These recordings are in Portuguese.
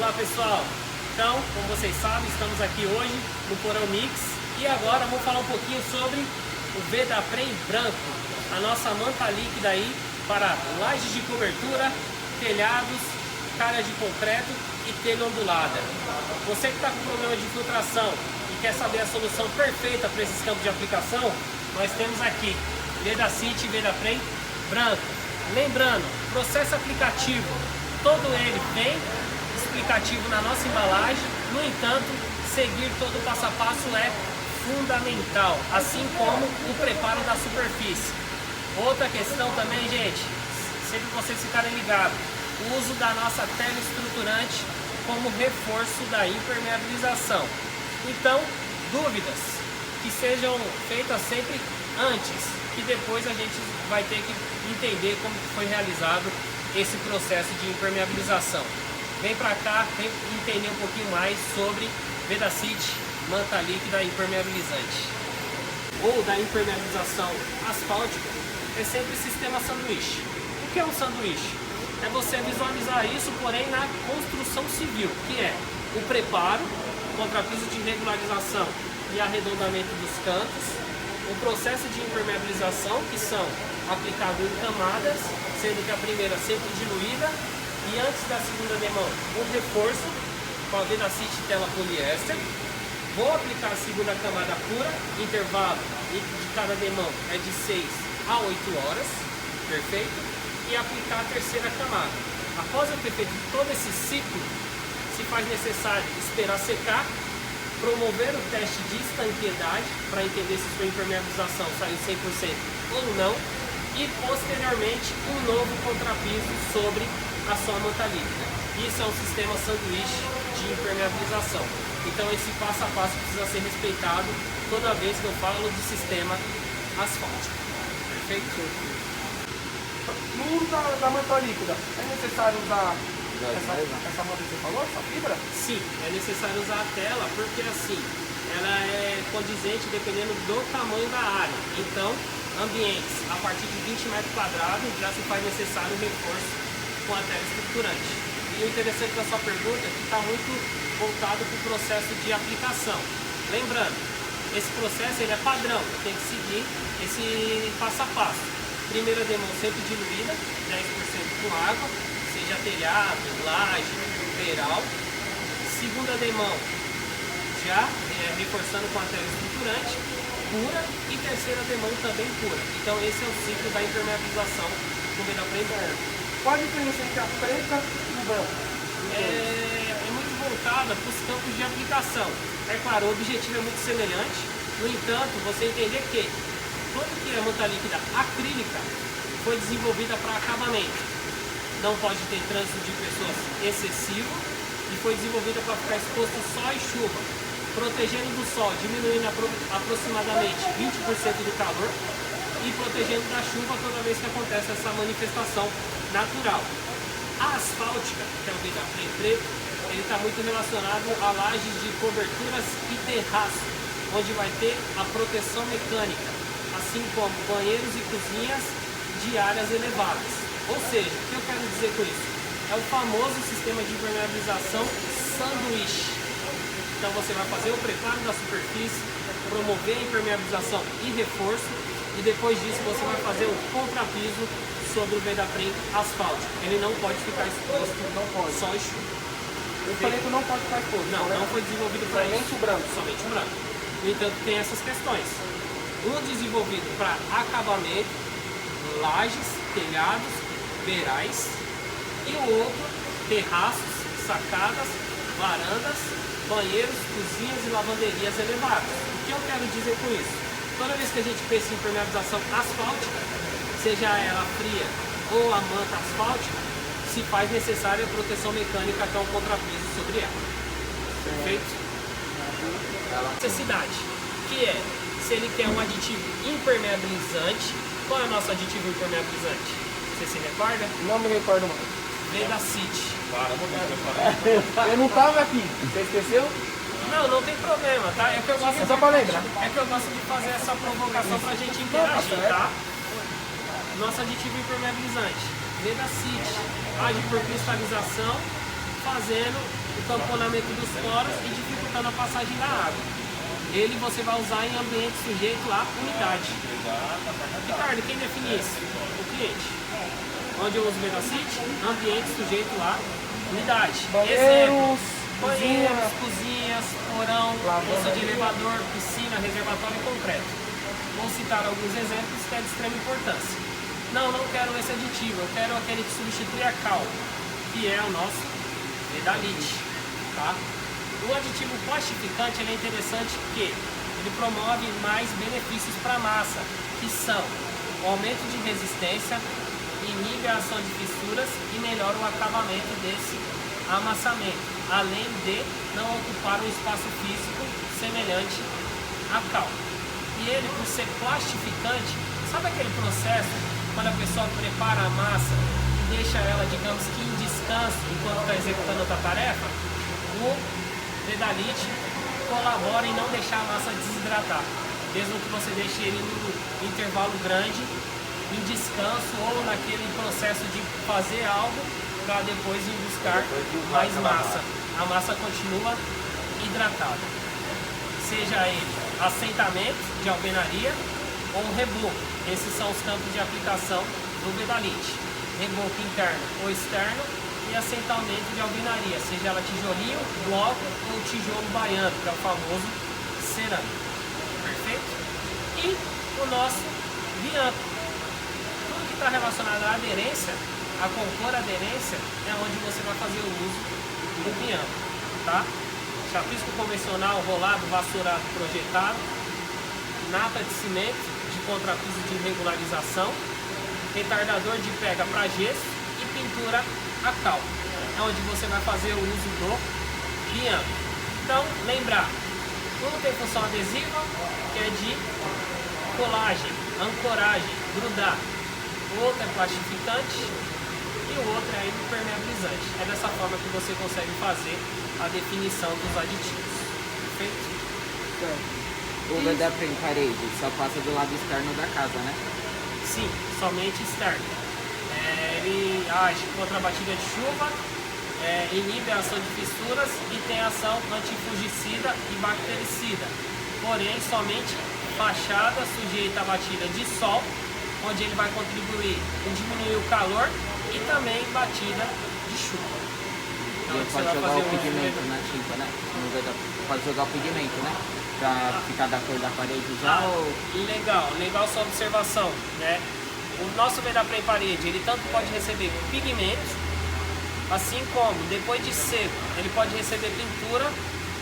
Olá pessoal, então como vocês sabem, estamos aqui hoje no Porão Mix e agora vamos falar um pouquinho sobre o Vedaprem branco, a nossa manta líquida aí para lajes de cobertura, telhados, calhas de concreto e telha ondulada. Você que está com problema de filtração e quer saber a solução perfeita para esses campos de aplicação, nós temos aqui Vedacity Vedaprem branco. Lembrando, processo aplicativo, todo ele vem explicativo na nossa embalagem, no entanto, seguir todo o passo a passo é fundamental, assim como o preparo da superfície. Outra questão também, gente, sempre vocês ficarem ligados, o uso da nossa tela estruturante como reforço da impermeabilização. Então, dúvidas que sejam feitas sempre antes, que depois a gente vai ter que entender como foi realizado esse processo de impermeabilização. Vem para cá, vem entender um pouquinho mais sobre Vedacity manta líquida impermeabilizante. Ou da impermeabilização asfáltica, é sempre sistema sanduíche. O que é um sanduíche? É você visualizar isso, porém na construção civil, que é o preparo, contrapiso de regularização e arredondamento dos cantos, o processo de impermeabilização, que são aplicados em camadas, sendo que a primeira sempre diluída, e antes da segunda demão, um reforço com a Vedacity tela poliéster. Vou aplicar a segunda camada pura, intervalo de cada demão é de 6 a 8 horas, perfeito? E aplicar a terceira camada. Após eu ter feito todo esse ciclo, se faz necessário esperar secar, promover o teste de estanqueidade para entender se sua impermeabilização saiu 100% ou não, e posteriormente um novo contrapiso sobre a sua manta líquida. Isso é um sistema sanduíche de impermeabilização. Então esse passo a passo precisa ser respeitado toda vez que eu falo de sistema asfáltico. Perfeito? No uso da manta líquida, é necessário usar essa manta que você falou, essa fibra? Sim, é necessário usar a tela porque assim, ela é condizente dependendo do tamanho da área. Então, ambientes a partir de 20 metros quadrados já se faz necessário o reforço com a tela estruturante. E o interessante da sua pergunta é que está muito voltado para o processo de aplicação. Lembrando, esse processo ele é padrão, tem que seguir esse passo a passo. Primeira demão sempre diluída, 10% com água, seja telhado, laje, beiral. Segunda demão já reforçando com a tela estruturante, pura, e terceira demão também pura. Então esse é o ciclo da impermeabilização do Vedaprem branco. Qual a diferença entre a preta e o branco? É muito voltada para os campos de aplicação. É claro, o objetivo é muito semelhante, no entanto, você entender que tudo que é manta líquida acrílica foi desenvolvida para acabamento. Não pode ter trânsito de pessoas excessivo e foi desenvolvida para ficar exposto sol e chuva, protegendo do sol, diminuindo aproximadamente 20% do calor e protegendo da chuva toda vez que acontece essa manifestação natural. A asfáltica, que é o Vedaprem preto, ele está muito relacionado a lajes de coberturas e terraço, onde vai ter a proteção mecânica, assim como banheiros e cozinhas de áreas elevadas. Ou seja, o que eu quero dizer com isso? É o famoso sistema de impermeabilização sanduíche. Então você vai fazer o preparo da superfície, promover a impermeabilização e reforço, e depois disso você vai fazer o contrapiso sobre o Vedaprem asfáltico. Ele não pode ficar exposto, Não pode. só e chuva. O preto não pode ficar exposto. Não, né? não foi desenvolvido para Somente isso. o branco. Somente o branco. No entanto, tem essas questões. Um desenvolvido para acabamento, lajes, telhados, beirais, e o outro, terraços, sacadas, varandas, banheiros, cozinhas e lavanderias elevadas. O que eu quero dizer com isso? Toda vez que a gente pensa em impermeabilização asfáltica, seja ela fria ou a manta asfáltica, se faz necessária a proteção mecânica, que é um contrapiso sobre ela. Perfeito? Necessidade, que é, se ele quer um aditivo impermeabilizante, qual é o nosso aditivo impermeabilizante? Você se recorda? Não me recordo mais. Vedacity. Eu não estava aqui. Você esqueceu? Não, não tem problema, tá? É que eu gosto, Só pra lembrar. é que eu gosto de fazer essa provocação pra gente interagir, tá? Nosso aditivo impermeabilizante, Vedacity, age por cristalização, fazendo o tamponamento dos poros e dificultando a passagem da água. Ele você vai usar em ambiente sujeito à umidade. Ricardo, quem define isso? O cliente. Onde eu uso o Vedacity? Ambiente sujeito à umidade. Banheiros, Banheiros, cozinhas, porão, bolsa de elevador, piscina, reservatório e concreto. Vou citar alguns exemplos que é de extrema importância. Não quero esse aditivo, eu quero aquele que substitui a cal, que é o nosso Vedalite, tá? O aditivo plastificante ele é interessante porque ele promove mais benefícios para a massa, que são o aumento de resistência, inibe a ação de fissuras e melhora o acabamento desse amassamento, além de não ocupar um espaço físico semelhante à cal. E ele, por ser plastificante, sabe aquele processo quando a pessoa prepara a massa e deixa ela, digamos que em descanso enquanto está executando outra tarefa? O Vedalite colabora em não deixar a massa desidratar, mesmo que você deixe ele no intervalo grande, em descanso ou naquele processo de fazer algo para depois ir buscar mais massa. A massa continua hidratada. Seja ele assentamento de alvenaria ou reboco. Esses são os campos de aplicação do Vedalite. Reboco interno ou externo e assentamento de alvenaria, seja ela tijolinho, bloco ou tijolo baiano, que é o famoso cerâmico. Perfeito? E o nosso bianco. Tudo que está relacionado à aderência, a compor aderência, é onde você vai fazer o uso do bianco, tá? Chapisco convencional, rolado, vassourado, projetado, nata de cimento, de contrapiso de regularização, retardador de pega para gesso e pintura a cal. É onde você vai fazer o uso do bianco. Então, lembrar, um tem função adesiva, que é de colagem, ancoragem, grudar. O outro é plastificante e o outro é impermeabilizante. É dessa forma que você consegue fazer a definição dos aditivos. Perfeito? O Vedapren parede só passa do lado externo da casa, né? Sim, somente externo. Ele age contra a batida de chuva, inibe a ação de fissuras e tem ação antifungicida e bactericida. Porém, somente fachada sujeita à batida de sol, onde ele vai contribuir em diminuir o calor e também batida de chuva. Então, e pode jogar o pigmento na tinta, né? Pode jogar o pigmento, né? Pra ficar da cor da parede já ou... Legal sua observação, né? O nosso Vedapren parede, ele tanto pode receber pigmento, assim como, depois de seco, ele pode receber pintura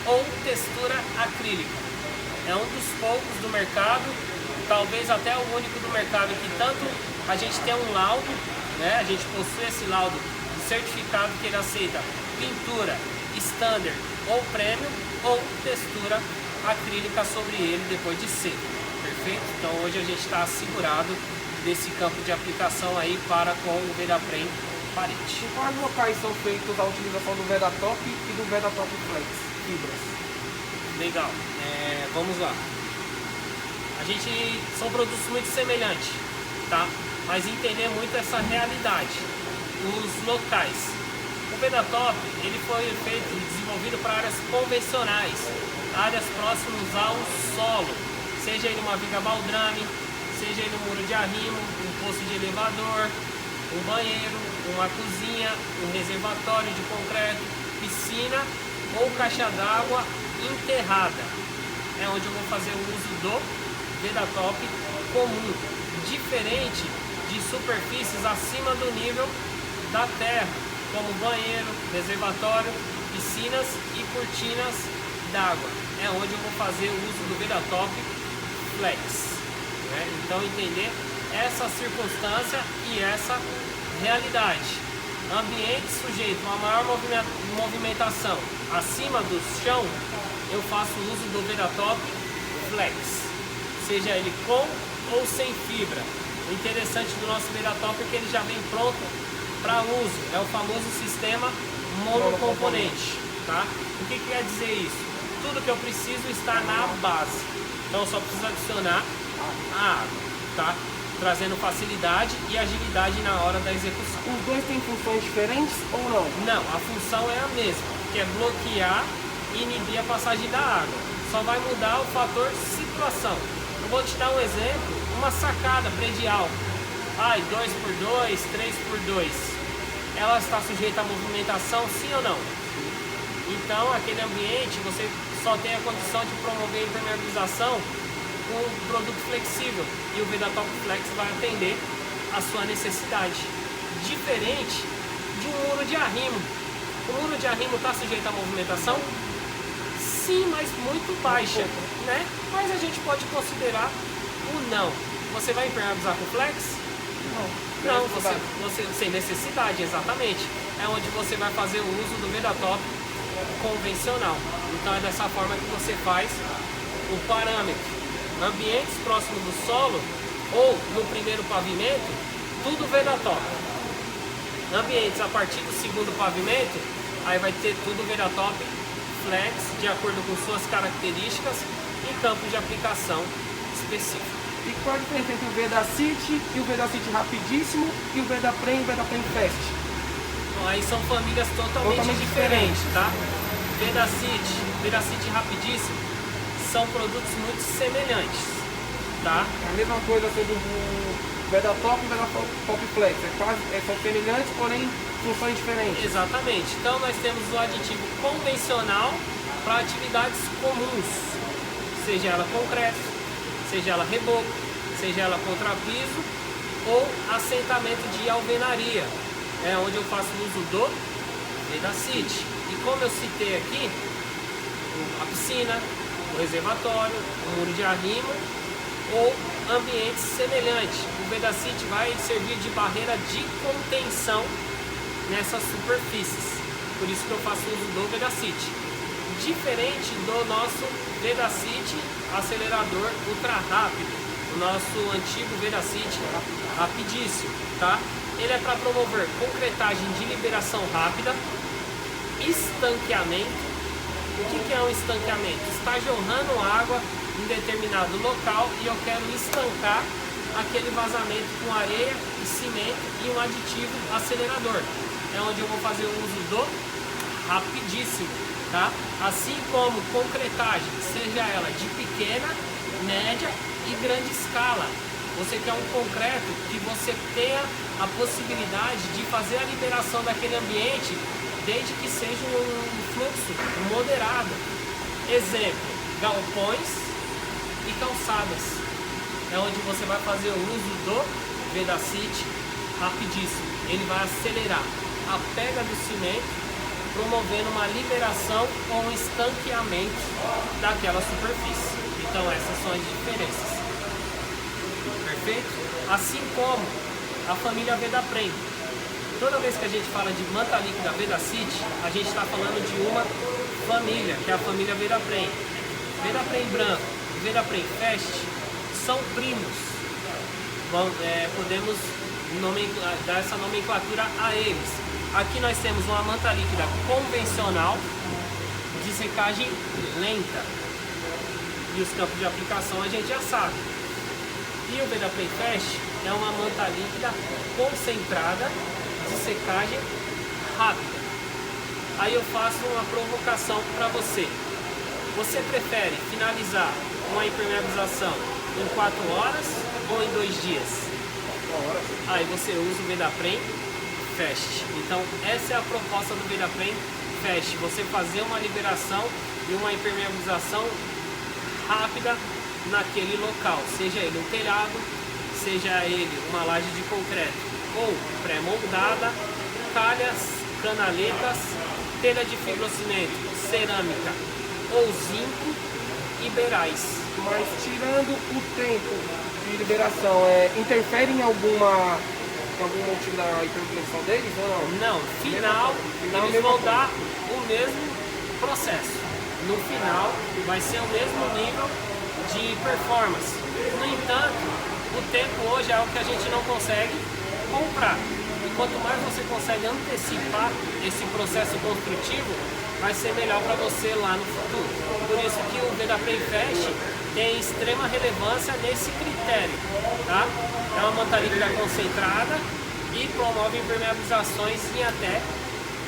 ou textura acrílica. É um dos poucos do mercado, talvez até o único do mercado que tanto a gente tem um laudo, né? A gente possui esse laudo certificado que ele aceita pintura standard ou premium ou textura acrílica sobre ele depois de seco. Perfeito? Então hoje a gente está assegurado desse campo de aplicação aí para com o Vedapren parede. Em quais locais são feitos a utilização do Vedatop e do Vedatop Flex fibras? Legal, vamos lá. São produtos muito semelhantes, tá? Mas entender muito essa realidade, os locais. O Vedatop, ele foi feito e desenvolvido para áreas convencionais, áreas próximas ao solo, seja ele uma viga baldrame, seja ele um muro de arrimo, um poço de elevador, um banheiro, uma cozinha, um reservatório de concreto, piscina ou caixa d'água enterrada. É onde eu vou fazer o uso do Vedatop comum, diferente de superfícies acima do nível da terra, como banheiro, reservatório, piscinas e cortinas d'água. É onde eu vou fazer o uso do Vedatop Flex. Né? Então entender essa circunstância e essa realidade. Ambiente sujeito a maior movimentação acima do chão, eu faço uso do Vedatop Flex, seja ele com ou sem fibra. O interessante do nosso Vedatop é que ele já vem pronto para uso, é o famoso sistema monocomponente, tá? O que quer dizer isso? Tudo que eu preciso está na base, então eu só preciso adicionar a água, tá? trazendo facilidade e agilidade na hora da execução. Os dois têm funções diferentes ou não? Não, a função é a mesma, que é bloquear e inibir a passagem da água. Só vai mudar o fator situação. Eu vou te dar um exemplo, uma sacada predial. 2x2, 3x2. Ela está sujeita à movimentação, sim ou não? Então, aquele ambiente, você só tem a condição de promover a impermeabilização com um produto flexível. E o Vedatop Flex vai atender a sua necessidade. Diferente de um muro de arrimo. O muro de arrimo está sujeito à movimentação? Sim, mas muito baixa, né? Mas a gente pode considerar o não. Você vai impermeabilizar com flex? Não, você sem necessidade, exatamente. É onde você vai fazer o uso do Vedatop convencional. Então é dessa forma que você faz o parâmetro. Ambientes próximos do solo ou no primeiro pavimento, tudo Vedatop. Ambientes a partir do segundo pavimento, aí vai ter tudo Vedatop Flex, de acordo com suas características e campos de aplicação específico. E qual a diferença entre o Vedacity e o Vedacity Rapidíssimo e o Vedaprem e o Vedaprem Fast? Bom, aí são famílias totalmente diferentes, tá? Vedacity Rapidíssimo são produtos muito semelhantes, tá? A mesma coisa sobre o Vedatop e o Vedatop Flex, são semelhantes, porém funções diferentes. Exatamente. Então nós temos o aditivo convencional para atividades comuns, seja ela concreto, seja ela reboco, seja ela contrapiso ou assentamento de alvenaria, é onde eu faço uso do Vedacity. E como eu citei aqui, a piscina, o reservatório, o muro de arrimo ou ambientes semelhantes. O Vedacity vai servir de barreira de contenção nessas superfícies. Por isso que eu faço uso do Vedacity. Diferente do nosso Vedacity acelerador ultra rápido, o nosso antigo Vedacity rapidíssimo, tá? Ele é para promover concretagem de liberação rápida, estanqueamento. O que é um estanqueamento? Está jorrando água em determinado local e eu quero estancar aquele vazamento com areia e cimento e um aditivo acelerador. É onde eu vou fazer o uso do rapidíssimo, tá? Assim como concretagem, seja ela de pequena, média e grande escala. Você quer um concreto que você tenha a possibilidade de fazer a liberação daquele ambiente desde que seja um fluxo moderado. Exemplo, galpões e calçadas. É onde você vai fazer o uso do Vedacity rapidíssimo. Ele vai acelerar a pega do cimento, promovendo uma liberação ou um estanqueamento daquela superfície. Então essas são as diferenças. Perfeito? Assim como a família Vedaprem. Toda vez que a gente fala de manta líquida Vedacity, a gente está falando de uma família, que é a família Vedaprem. Vedaprem branco e Vedaprem Fast são primos. Podemos dar essa nomenclatura a eles. Aqui nós temos uma manta líquida convencional de secagem lenta. E os campos de aplicação a gente já sabe. E o Vedaprem Fast é uma manta líquida concentrada de secagem rápida. Aí eu faço uma provocação para você. Você prefere finalizar uma impermeabilização em 4 horas ou em 2 dias? 4 horas. Aí você usa o Vedaprem Fast. Então essa é a proposta do Vedaprem Fast. Você fazer uma liberação e uma impermeabilização rápida naquele local. Seja ele um telhado, seja ele uma laje de concreto ou pré-moldada, calhas, canaletas, telha de fibrocimento, cerâmica ou zinco e beirais. Mas tirando o tempo de liberação, interfere em algum motivo da impermeabilização deles ou não? Não, final eles vão dar o mesmo processo. No final vai ser o mesmo nível de performance. No entanto, o tempo hoje é algo que a gente não consegue comprar. O quanto mais você consegue antecipar esse processo construtivo, vai ser melhor para você lá no futuro. Por isso que o VEDA Prefast tem extrema relevância nesse critério, tá? É uma manta líquida concentrada e promove impermeabilizações em até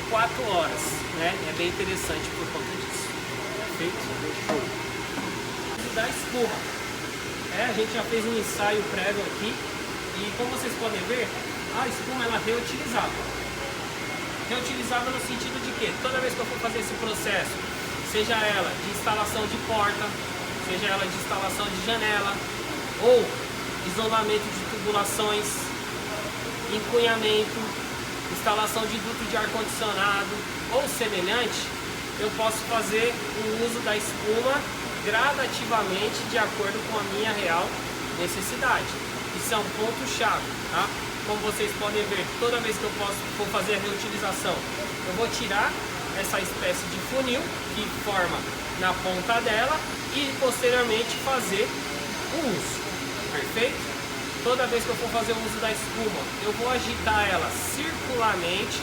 4 horas, né? É bem interessante por conta disso. Perfeito? Show. Da espuma. A gente já fez um ensaio prévio aqui e como vocês podem ver, a espuma ela é reutilizável. Reutilizável no sentido de que toda vez que eu for fazer esse processo, seja ela de instalação de porta, seja ela de instalação de janela ou isolamento de tubulações, encunhamento, instalação de duto de ar-condicionado ou semelhante, eu posso fazer o uso da espuma gradativamente de acordo com a minha real necessidade. Isso é um ponto-chave, tá? Como vocês podem ver, toda vez que eu for fazer a reutilização, eu vou tirar essa espécie de funil que forma na ponta dela e posteriormente fazer o uso. Perfeito? Toda vez que eu for fazer o uso da espuma, eu vou agitar ela circularmente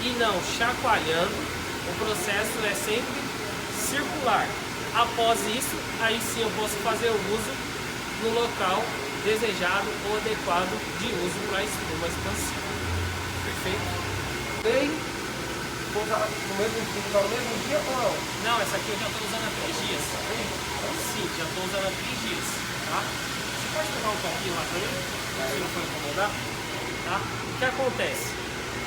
e não chacoalhando. O processo é sempre circular. Após isso, aí sim eu posso fazer o uso no local desejado ou adequado de uso para a espuma expansiva. Perfeito? Bem, vou usar no mesmo dia ou não? Não, essa aqui eu já estou usando há 3 dias. Sim, já estou usando há 3 dias. Tá? Você pode pegar um copinho lá para mim? Se não for incomodar. Tá? O que acontece?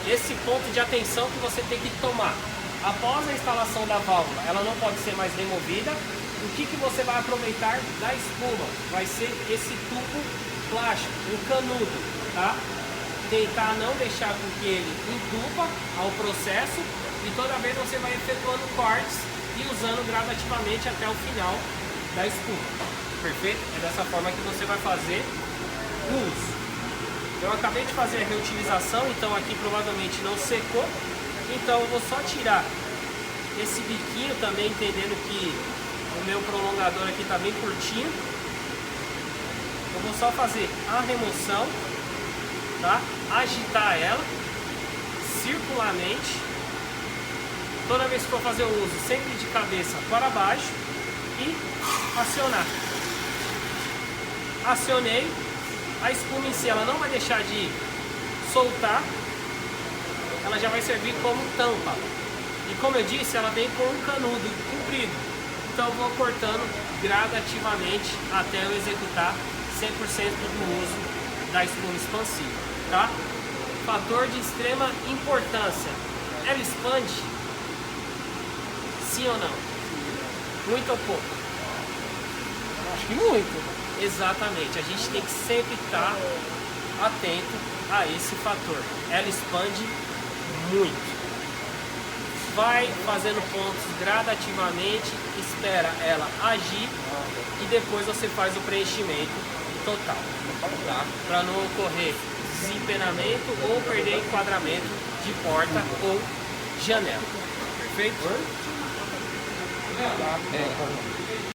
Esse ponto de atenção que você tem que tomar. Após a instalação da válvula, ela não pode ser mais removida. O que você vai aproveitar da espuma? Vai ser esse tubo plástico, um canudo, tá? Tentar não deixar com que ele entupa ao processo e toda vez você vai efetuando cortes e usando gradativamente até o final da espuma. Perfeito? É dessa forma que você vai fazer o uso. Eu acabei de fazer a reutilização, então aqui provavelmente não secou. Então eu vou só tirar esse biquinho também, entendendo que o meu prolongador aqui está bem curtinho. Eu vou só fazer a remoção, tá? Agitar ela circularmente. Toda vez que for fazer o uso, sempre de cabeça para baixo e acionar. Acionei, a espuma em si ela não vai deixar de soltar. Ela já vai servir como tampa. E como eu disse, ela vem com um canudo comprido. Então eu vou cortando gradativamente até eu executar 100% do uso da espuma expansiva, tá? Fator de extrema importância. Ela expande? Sim ou não? Muito ou pouco? Acho que muito. Exatamente. A gente tem que sempre estar atento a esse fator. Ela expande muito. Vai fazendo pontos gradativamente, espera ela agir e depois você faz o preenchimento total, tá? Para não ocorrer desempenamento ou perder enquadramento de porta ou janela. Perfeito?